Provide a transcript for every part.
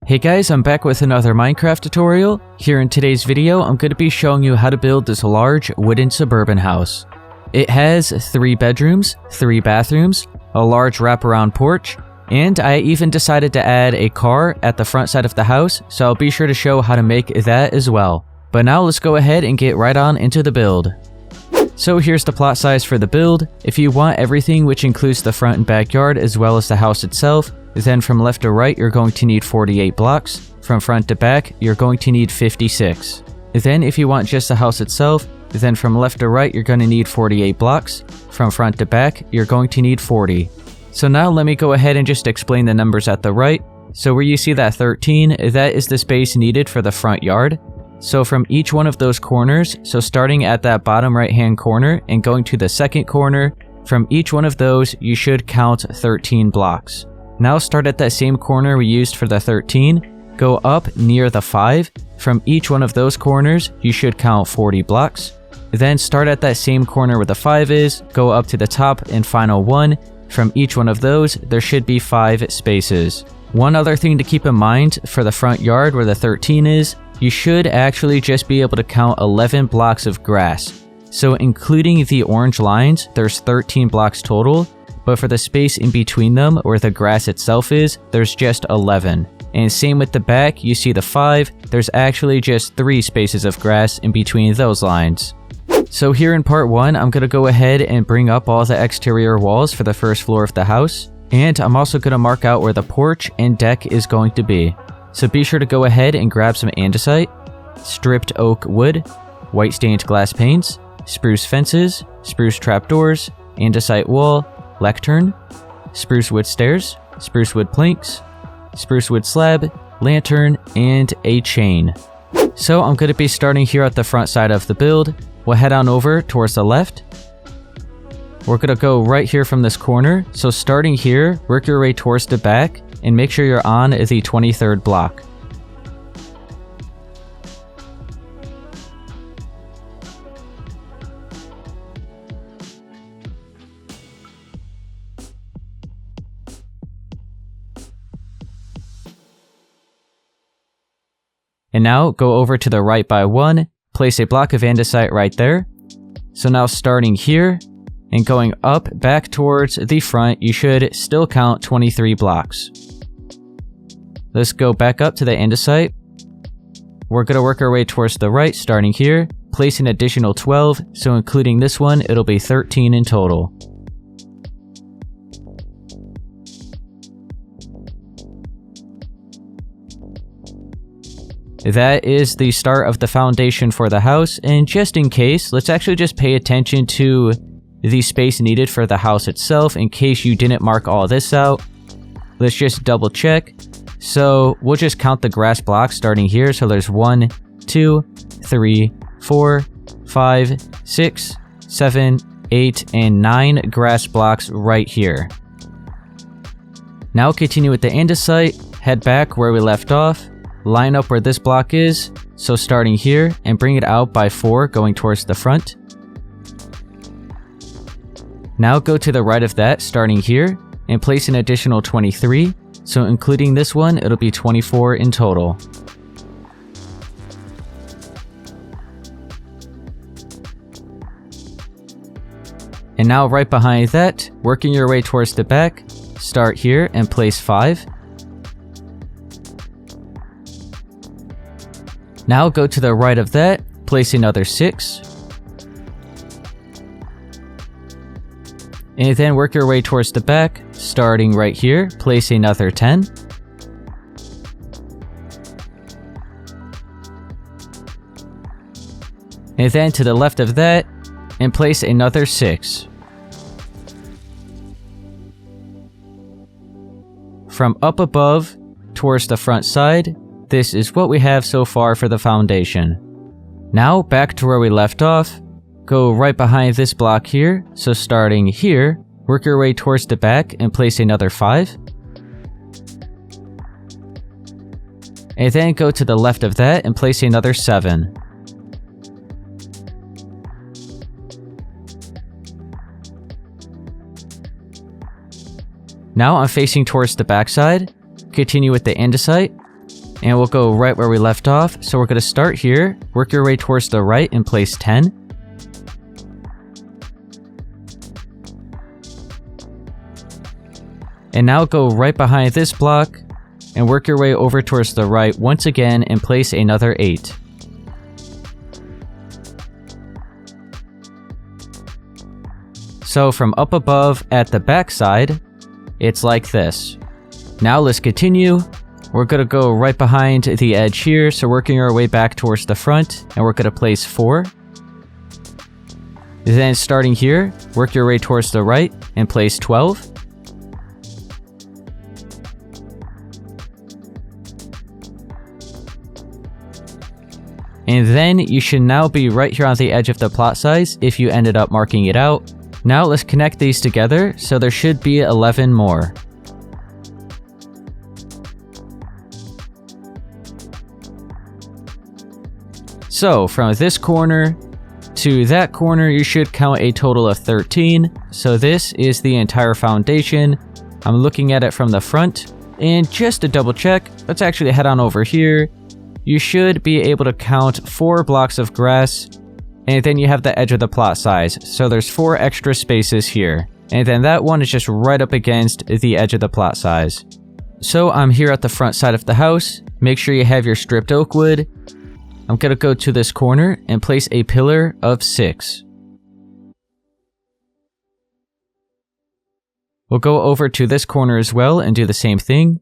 Hey guys, I'm back with another Minecraft tutorial. Here in today's video, I'm going to be showing you how to build this large wooden suburban house. It has 3 bedrooms, 3 bathrooms, a large wraparound porch, and I even decided to add a car at the front side of the house, so I'll be sure to show how to make that as well. But now let's go ahead and get right on into the build. So here's the plot size for the build. If you want everything, which includes the front and backyard as well as the house itself, then from left to right you're going to need 48 blocks. From front to back you're going to need 56. Then if you want just the house itself, then from left to right you're going to need 48 blocks. From front to back you're going to need 40. So now let me go ahead and just explain the numbers at the right. So where you see that 13, that is the space needed for the front yard. So from each one of those corners, so starting at that bottom right hand corner and going to the second corner, from each one of those you should count 13 blocks. Now start at that same corner we used for the 13, go up near the 5, from each one of those corners you should count 40 blocks. Then start at that same corner where the 5 is, go up to the top and final one, from each one of those there should be 5 spaces. One other thing to keep in mind for the front yard where the 13 is, you should actually just be able to count 11 blocks of grass. So including the orange lines, there's 13 blocks total, but for the space in between them where the grass itself is, there's just 11. And same with the back, you see the 5, there's actually just 3 spaces of grass in between those lines. So here in part 1, I'm going to go ahead and bring up all the exterior walls for the first floor of the house, and I'm also going to mark out where the porch and deck is going to be. So be sure to go ahead and grab some andesite, stripped oak wood, white stained glass panes, spruce fences, spruce trapdoors, andesite wall, lectern, spruce wood stairs, spruce wood planks, spruce wood slab, lantern, and a chain. So I'm going to be starting here at the front side of the build. We'll head on over towards the left. We're going to go right here from this corner. So starting here, work your way towards the back and make sure you're on the 23rd block. And now go over to the right by 1, place a block of andesite right there. So now starting here and going up back towards the front, you should still count 23 blocks. Let's go back up to the andesite. We're going to work our way towards the right, starting here, place an additional 12, so including this one, it'll be 13 in total. That is the start of the foundation for the house, and just in case, let's actually just pay attention to the space needed for the house itself in case you didn't mark all this out. Let's just double check. So we'll just count the grass blocks starting here. So there's 1, 2, 3, 4, 5, 6, 7, 8, and 9 grass blocks right here. Now continue with the andesite, head back where we left off. Line up where this block is, so starting here, and bring it out by 4 going towards the front. Now go to the right of that, starting here, and place an additional 23, so including this one, it'll be 24 in total. And now right behind that, working your way towards the back, start here and place 5. Now go to the right of that, place another 6. And then work your way towards the back, starting right here, place another 10. And then to the left of that, and place another 6. From up above, towards the front side, this is what we have so far for the foundation. Now back to where we left off, go right behind this block here, so starting here, work your way towards the back and place another 5. And then go to the left of that and place another 7. Now I'm facing towards the backside, continue with the andesite, And we'll go right where we left off. So we're going to start here, work your way towards the right and place 10. And now go right behind this block and work your way over towards the right once again and place another 8. So from up above at the back side, it's like this. Now let's continue. We're going to go right behind the edge here, so working our way back towards the front, and we're going to place 4. Then starting here, work your way towards the right and place 12. And then you should now be right here on the edge of the plot size if you ended up marking it out. Now let's connect these together, so there should be 11 more. So from this corner to that corner, you should count a total of 13. So this is the entire foundation. I'm looking at it from the front. And just to double check, let's actually head on over here. You should be able to count 4 blocks of grass, and then you have the edge of the plot size. So there's 4 extra spaces here. And then that one is just right up against the edge of the plot size. So I'm here at the front side of the house. Make sure you have your stripped oak wood. I'm going to go to this corner and place a pillar of 6. We'll go over to this corner as well and do the same thing.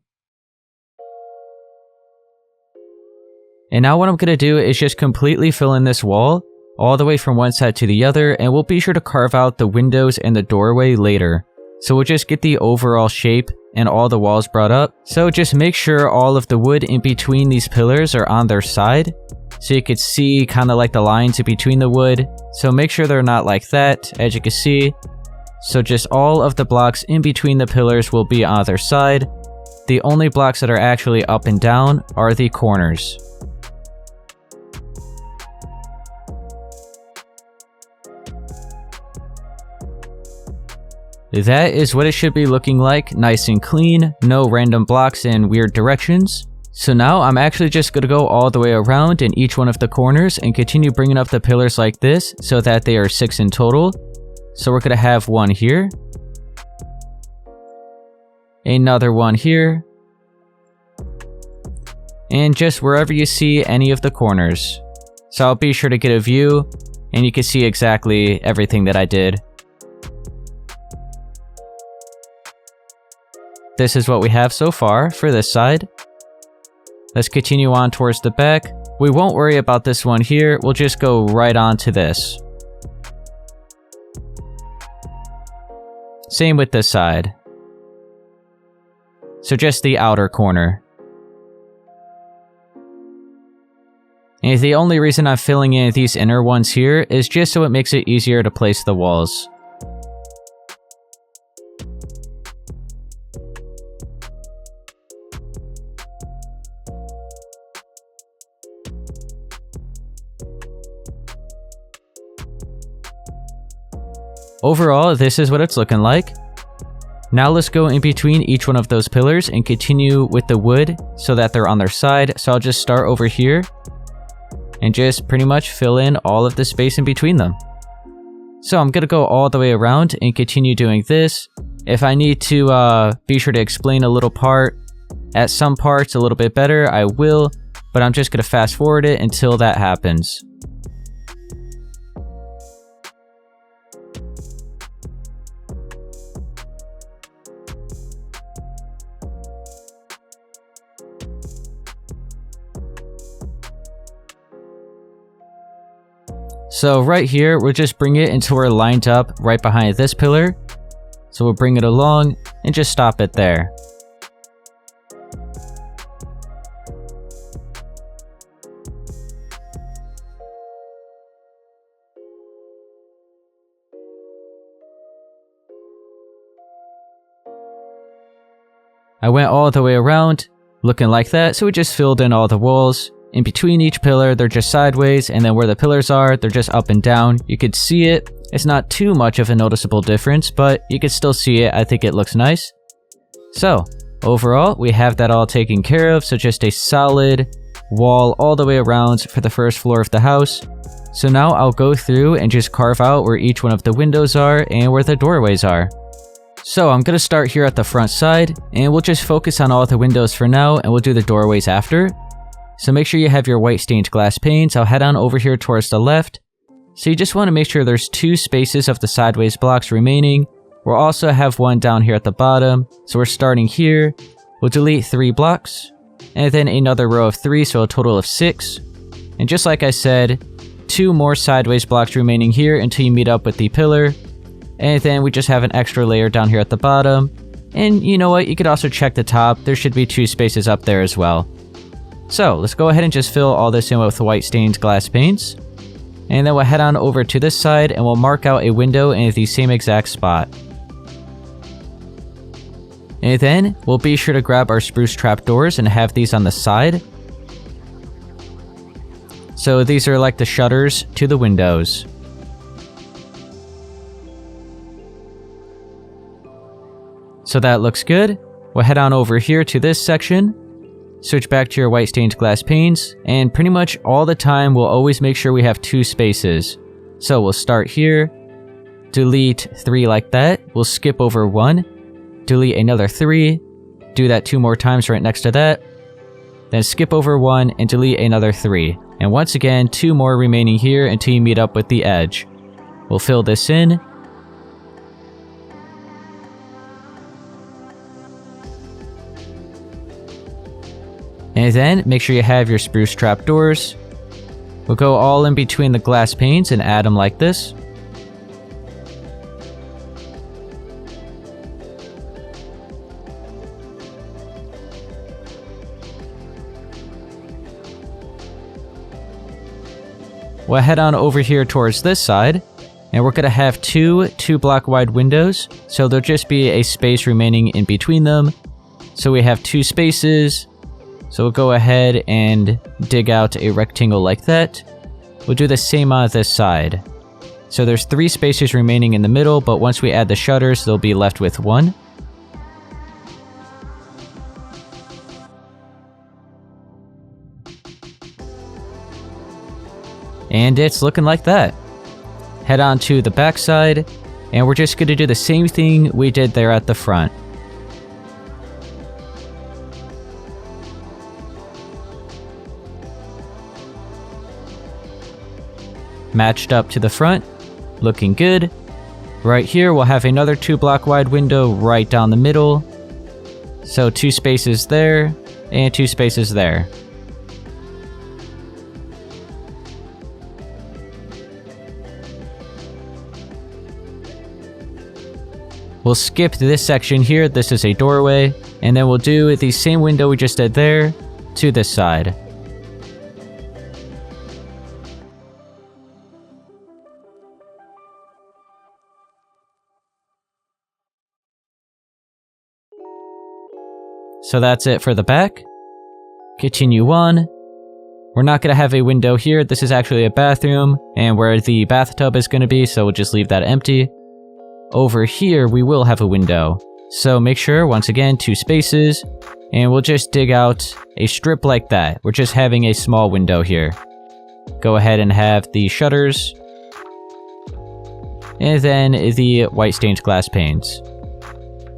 And now what I'm going to do is just completely fill in this wall all the way from one side to the other, and we'll be sure to carve out the windows and the doorway later. So we'll just get the overall shape and all the walls brought up. So just make sure all of the wood in between these pillars are on their side, so you could see kind of like the lines in between the wood. So make sure they're not like that, as you can see. So just all of the blocks in between the pillars will be on their side. The only blocks that are actually up and down are the corners. That is what it should be looking like, nice and clean, no random blocks in weird directions. So now I'm actually just going to go all the way around in each one of the corners and continue bringing up the pillars like this so that they are 6 in total. So we're going to have one here, another one here, and just wherever you see any of the corners. So I'll be sure to get a view and you can see exactly everything that I did. This is what we have so far for this side. Let's continue on towards the back. We won't worry about this one here, we'll just go right on to this. Same with this side. So just the outer corner. And the only reason I'm filling in these inner ones here is just so it makes it easier to place the walls. Overall, this is what it's looking like. Now let's go in between each one of those pillars and continue with the wood so that they're on their side. So I'll just start over here and just pretty much fill in all of the space in between them. So I'm going to go all the way around and continue doing this. If I need to be sure to explain a little part at some parts a little bit better, I will, but I'm just going to fast forward it until that happens. So right here, we'll just bring it until we're lined up right behind this pillar. So we'll bring it along and just stop it there. I went all the way around, looking like that, so we just filled in all the walls. In between each pillar, they're just sideways, and then where the pillars are, they're just up and down. You could see it. It's not too much of a noticeable difference, but you can still see it. I think it looks nice. So, Overall, we have that all taken care of, so just a solid wall all the way around for the first floor of the house. So now I'll go through and just carve out where each one of the windows are and where the doorways are. So I'm going to start here at the front side, and we'll just focus on all the windows for now, and we'll do the doorways after. So make sure you have your white stained glass panes. I'll head on over here towards the left. So you just want to make sure there's 2 spaces of the sideways blocks remaining. We'll also have one down here at the bottom. So we're starting here. We'll delete 3 blocks, and then another row of 3, so a total of 6. And just like I said, 2 more sideways blocks remaining here until you meet up with the pillar. And then we just have an extra layer down here at the bottom. And you know what, you could also check the top. There should be 2 spaces up there as well. So let's go ahead and just fill all this in with white stained glass paints. And then we'll head on over to this side and we'll mark out a window in the same exact spot. And then we'll be sure to grab our spruce trapdoors and have these on the side. So these are like the shutters to the windows. So that looks good. We'll head on over here to this section. Switch back to your white stained glass panes, and pretty much all the time we'll always make sure we have 2 spaces. So we'll start here, delete 3 like that, we'll skip over 1, delete another 3, do that 2 more times right next to that, then skip over 1 and delete another 3. And once again, 2 more remaining here until you meet up with the edge. We'll fill this in. And then make sure you have your spruce trapdoors. We'll go all in between the glass panes and add them like this. We'll head on over here towards this side, and we're going to have 2 2-block wide windows, so there'll just be a space remaining in between them. So we have 2 spaces. So we'll go ahead and dig out a rectangle like that. We'll do the same on this side. So there's 3 spaces remaining in the middle, but once we add the shutters, they'll be left with 1. And it's looking like that. Head on to the back side, and we're just going to do the same thing we did there at the front. Matched up to the front, looking good. Right here we'll have another 2-block wide window right down the middle. So 2 spaces there, and 2 spaces there. We'll skip this section here, this is a doorway, and then we'll do the same window we just did there to this side. So that's it for the back. Continue on. We're not going to have a window here. This is actually a bathroom, and where the bathtub is going to be, so we'll just leave that empty. Over here, we will have a window. So make sure, once again, 2 spaces, and we'll just dig out a strip like that. We're just having a small window here. Go ahead and have the shutters, and then the white stained glass panes.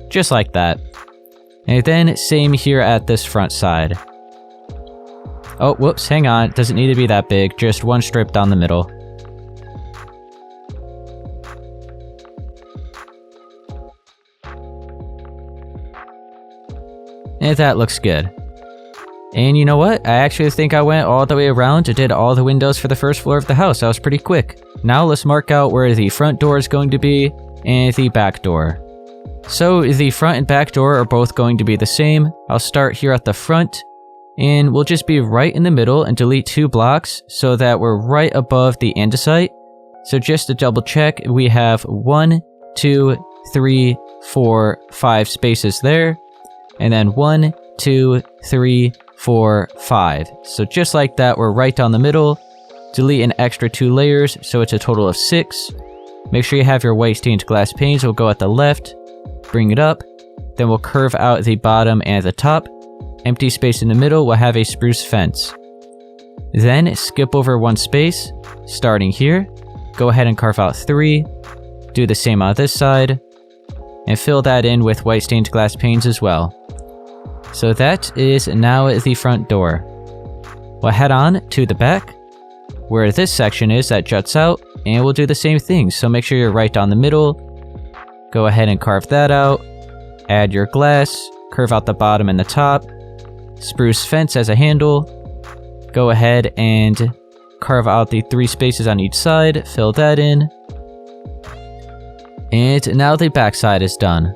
Just like that. And then same here at this front side. Oh, whoops, hang on. It doesn't need to be that big. Just 1 strip down the middle. And that looks good. And you know what? I actually think I went all the way around and did all the windows for the first floor of the house. That was pretty quick. Now let's mark out where the front door is going to be and the back door. So the front and back door are both going to be the same. I'll start here at the front, and we'll just be right in the middle and delete 2 blocks so that we're right above the andesite. So just to double check, we have 1, 2, 3, 4, 5 spaces there, and then 1, 2, 3, 4, 5. So just like that, we're right down the middle. Delete an extra 2 layers, so it's a total of 6. Make sure you have your white stained glass panes. We'll go at the left. Bring it up, Then we'll curve out the bottom and the top. Empty space in the middle will have a spruce fence. Then skip over one space, starting here. Go ahead and carve out 3. Do the same on this side. And fill that in with white stained glass panes as well. So that is now the front door. We'll head on to the back, where this section is that juts out, and we'll do the same thing. So make sure you're right down the middle. Go ahead and carve that out. Add your glass, curve out the bottom and the top. Spruce fence as a handle. Go ahead and carve out the 3 spaces on each side, fill that in. And now the back side is done.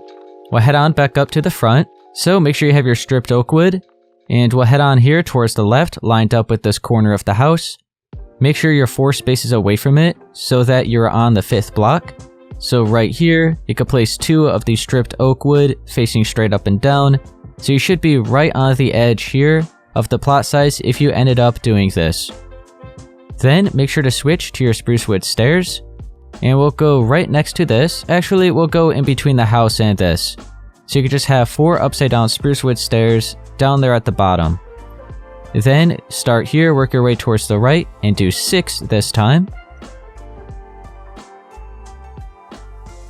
We'll head on back up to the front. So make sure you have your stripped oak wood. And we'll head on here towards the left, lined up with this corner of the house. Make sure you're 4 spaces away from it, so that you're on the 5th block. So right here, you can place 2 of the stripped oak wood facing straight up and down. So you should be right on the edge here of the plot size if you ended up doing this. Then make sure to switch to your spruce wood stairs. And we'll go right next to this. Actually, we'll go in between the house and this. So you can just have 4 upside down spruce wood stairs down there at the bottom. Then start here, work your way towards the right, and do 6 this time.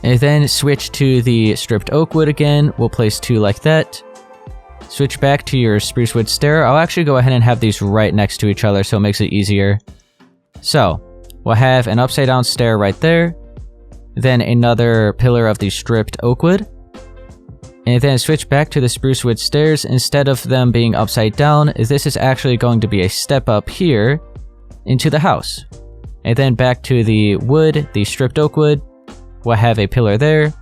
And then switch to the stripped oak wood again. We'll place 2 like that. Switch back to your spruce wood stair. I'll actually go ahead and have these right next to each other so it makes it easier. So, we'll have an upside down stair right there. Then another pillar of the stripped oak wood. And then switch back to the spruce wood stairs. Instead of them being upside down, this is actually going to be a step up here into the house. And then back to the wood, the stripped oak wood. We'll have a pillar there,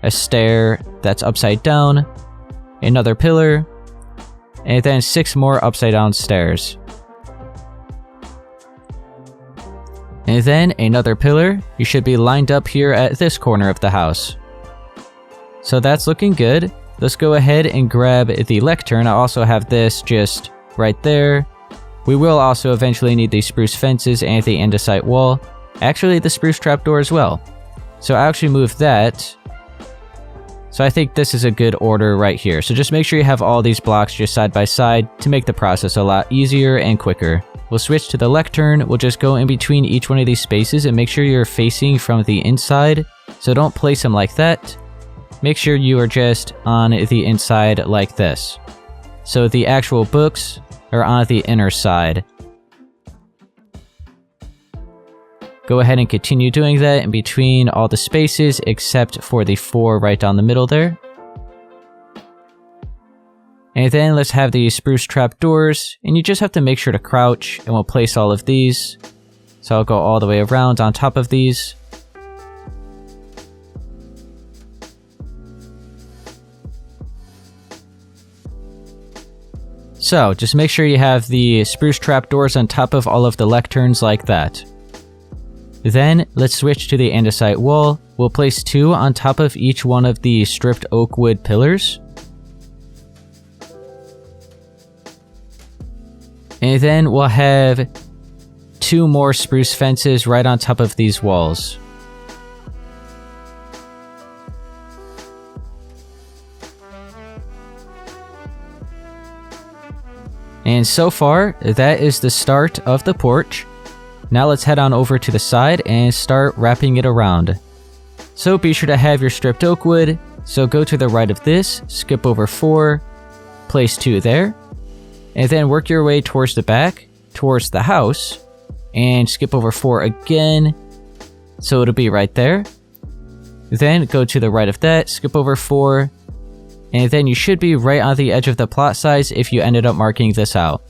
a stair that's upside down, another pillar, and then 6 more upside down stairs. And then another pillar. You should be lined up here at this corner of the house. So that's looking good. Let's go ahead and grab the lectern. I also have this just right there. We will also eventually need the spruce fences and the andesite wall. Actually, the spruce trapdoor as well. So I actually moved that. So I think this is a good order right here. So just make sure you have all these blocks just side by side to make the process a lot easier and quicker. We'll switch to the lectern. We'll just go in between each one of these spaces and make sure you're facing from the inside. So don't place them like that. Make sure you are just on the inside like this. So the actual books are on the inner side. Go ahead and continue doing that in between all the spaces except for the 4 right down the middle there. And then let's have the spruce trapdoors, and you just have to make sure to crouch, and we'll place all of these. So I'll go all the way around on top of these. So just make sure you have the spruce trapdoors on top of all of the lecterns like that. Then let's switch to the andesite wall. We'll place 2 on top of each one of the stripped oak wood pillars. And then we'll have 2 more spruce fences right on top of these walls. And so far, that is the start of the porch. Now let's head on over to the side and start wrapping it around. So be sure to have your stripped oak wood. So go to the right of this, skip over 4, place 2 there, and then work your way towards the back, towards the house, and skip over 4 again, so it'll be right there. Then go to the right of that, skip over 4, and then you should be right on the edge of the plot size if you ended up marking this out.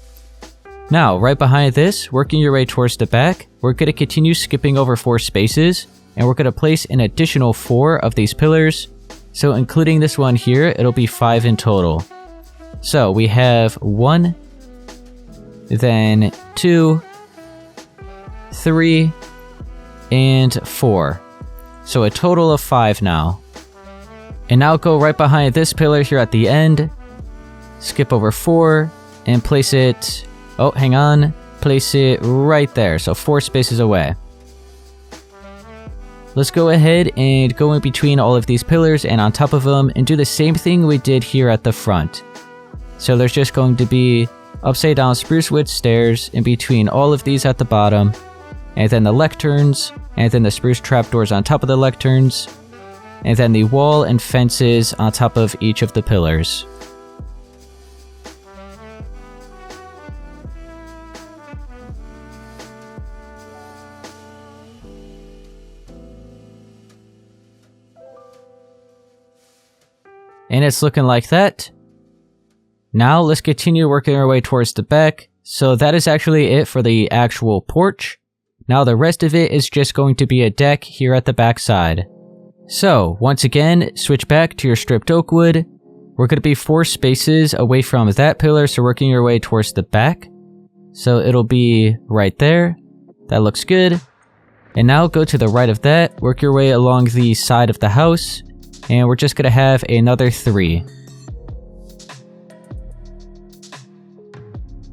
Now, right behind this, working your way towards the back, we're going to continue skipping over 4 spaces, and we're going to place an additional 4 of these pillars. So including this one here, it'll be 5 in total. So we have 1, then 2, 3, and 4. So a total of 5 now. And now go right behind this pillar here at the end, skip over 4, and place it, oh, hang on, place it right there, so 4 spaces away. let's go ahead and go in between all of these pillars and on top of them and do the same thing we did here at the front. So there's just going to be upside down spruce wood stairs in between all of these at the bottom, and then the lecterns, and then the spruce trapdoors on top of the lecterns, and then the wall and fences on top of each of the pillars. And it's looking like that. Now let's continue working our way towards the back. So that is actually it for the actual porch. Now the rest of it is just going to be a deck here at the back side. So once again, switch back to your stripped oak wood. We're going to be 4 spaces away from that pillar, so working your way towards the back. So it'll be right there. That looks good. And now go to the right of that, work your way along the side of the house, and we're just going to have another 3.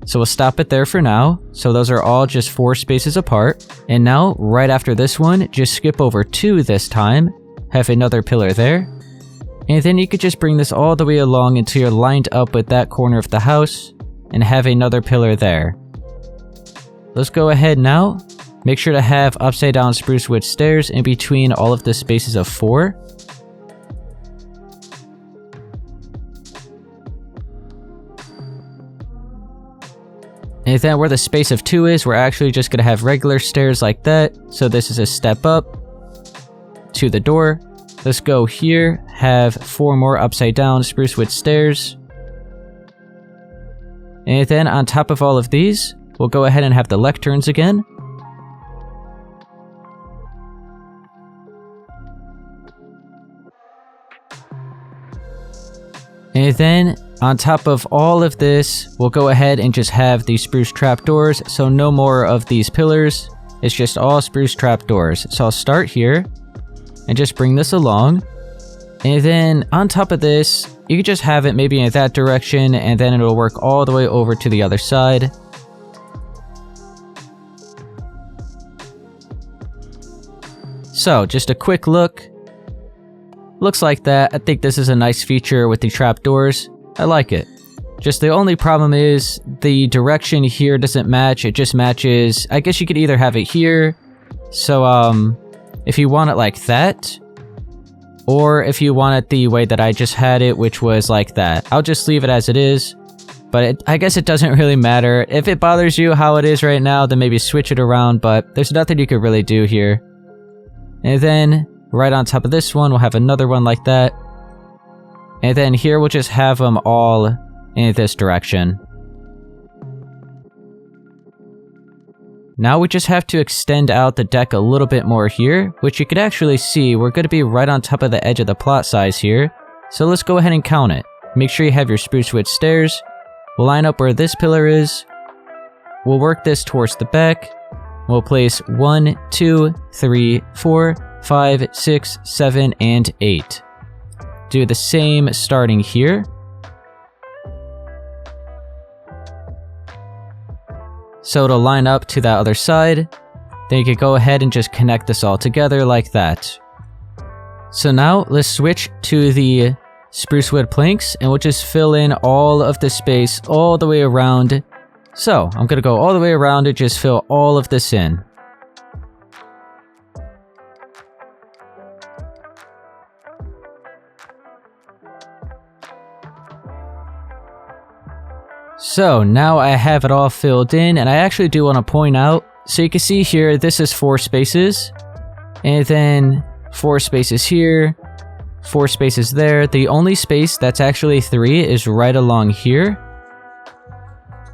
So we'll stop it there for now. So those are all just 4 spaces apart. And now, right after this one, just skip over 2 this time. Have another pillar there. And then you could just bring this all the way along until you're lined up with that corner of the house. And have another pillar there. Let's go ahead now. Make sure to have upside down spruce wood stairs in between all of the spaces of 4. And then where the space of 2 is, we're actually just going to have regular stairs like that. So this is a step up to the door. Let's go here, have 4 more upside down spruce wood stairs. And then on top of all of these, we'll go ahead and have the lecterns again. And then on top of all of this, we'll go ahead and just have these spruce trapdoors, so no more of these pillars. It's just all spruce trapdoors. So I'll start here and just bring this along. And then on top of this, you can just have it maybe in that direction, and then it'll work all the way over to the other side. So just a quick look. Looks like that. I think this is a nice feature with the trapdoors. I like it. Just the only problem is the direction here doesn't match. It just matches. I guess you could either have it here. So if you want it like that, or if you want it the way that I just had it, which was like that. I'll just leave it as it is. But I guess it doesn't really matter. If it bothers you how it is right now, then maybe switch it around, but there's nothing you could really do here. And then right on top of this one, we'll have another one like that. And then here we'll just have them all in this direction. Now we just have to extend out the deck a little bit more here, which you could actually see we're going to be right on top of the edge of the plot size here. So let's go ahead and count it. Make sure you have your spruce wood stairs. We'll line up where this pillar is. We'll work this towards the back. We'll place 1, 2, 3, 4, 5, 6, 7, and 8. Do the same starting here. So it'll line up to that other side. Then you can go ahead and just connect this all together like that. So now let's switch to the spruce wood planks, and we'll just fill in all of the space all the way around. So I'm going to go all the way around and just fill all of this in. So now I have it all filled in, and I actually do want to point out, so you can see here, this is 4 spaces, and then 4 spaces here, 4 spaces there. The only space that's actually 3 is right along here,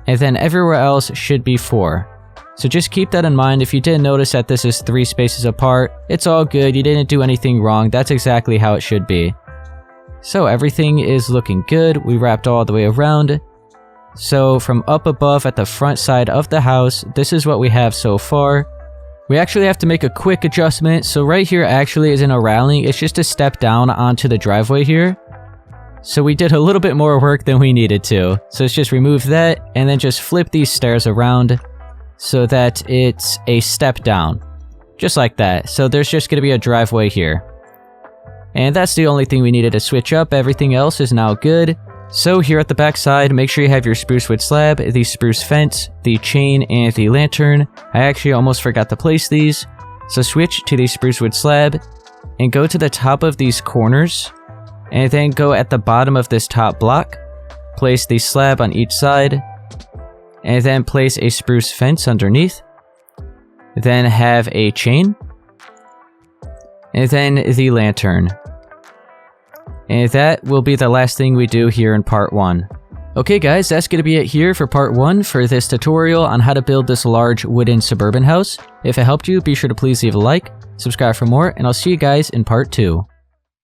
and then everywhere else should be 4. So just keep that in mind. If you didn't notice that this is 3 spaces apart, it's all good, you didn't do anything wrong, that's exactly how it should be. So everything is looking good, we wrapped all the way around. So from up above at the front side of the house, this is what we have so far. We actually have to make a quick adjustment. So right here actually isn't a railing, it's just a step down onto the driveway here. So we did a little bit more work than we needed to. So let's just remove that and then just flip these stairs around so that it's a step down. Just like that. So there's just going to be a driveway here. And that's the only thing we needed to switch up. Everything else is now good. So here at the back side, make sure you have your spruce wood slab, the spruce fence, the chain, and the lantern. I actually almost forgot to place these. So switch to the spruce wood slab and go to the top of these corners. And then go at the bottom of this top block. Place the slab on each side. And then place a spruce fence underneath. Then have a chain. And then the lantern. And that will be the last thing we do here in part 1. Okay guys, that's going to be it here for part 1 for this tutorial on how to build this large wooden suburban house. If it helped you, be sure to please leave a like, subscribe for more, and I'll see you guys in part 2.